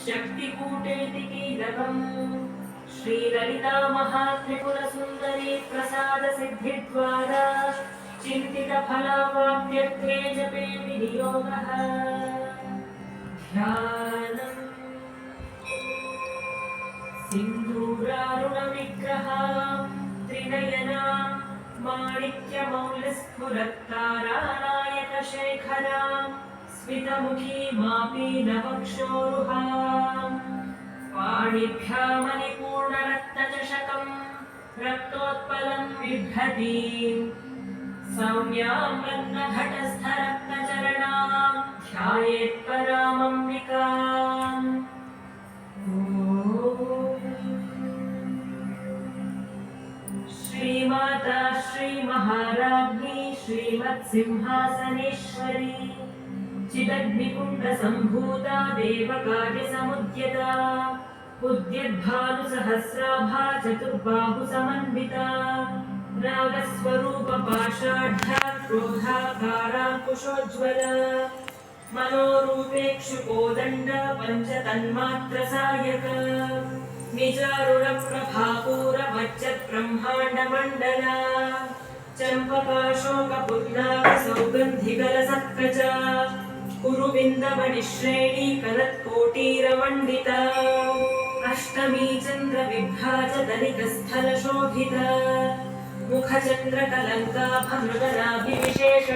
शक्तिकूटेति कीलकम् श्रीललिता महात्रिपुरसुन्दरी प्रसादसिद्धिद्वारा चिन्तितफलावाप्त्यर्थे जपे विनियोगः। ध्यानम् सिन्दूरारुणविग्रहां त्रिनयनां माणिक्यमौलिस्फुरत्तारानायकशेखरां स्मितमुखीमापीनवक्षोरुहां पाणिभ्यामणिपूर्णरत्नचषकं रक्तोत्पलं बिभ्रतीं सौम्यां रत्नघटस्थरत्नचरणां ध्यायेत्परामम्बिकाम्। श्रीमाता श्रीमहाराज्ञी श्रीमत्सिंहासनेश्वरी चिदग्निकुण्डसम्भूता देवकार्यसमुद्यता उद्यद्भानुसहस्राभा चतुर्बाहुसमन्विता रागस्वरूपपाषाढ्या क्रोधाकाराङ्कुशोज्ज्वला मनोरूपेक्षुकोदण्ड पञ्चतन्मात्रसायक निजारुणप्रभापूरमच्चत्ब्रह्माण्डमण्डला चम्पकाशोकपुल्लाकसौगन्धिकलसत्कचा कुरुविन्दमणिश्रेणीकलत्कोटीरमण्डिता अष्टमी चन्द्रविभ्राजदलितस्थलशोभिता मुखचन्द्रकलङ्काभमृगनाभिविशेष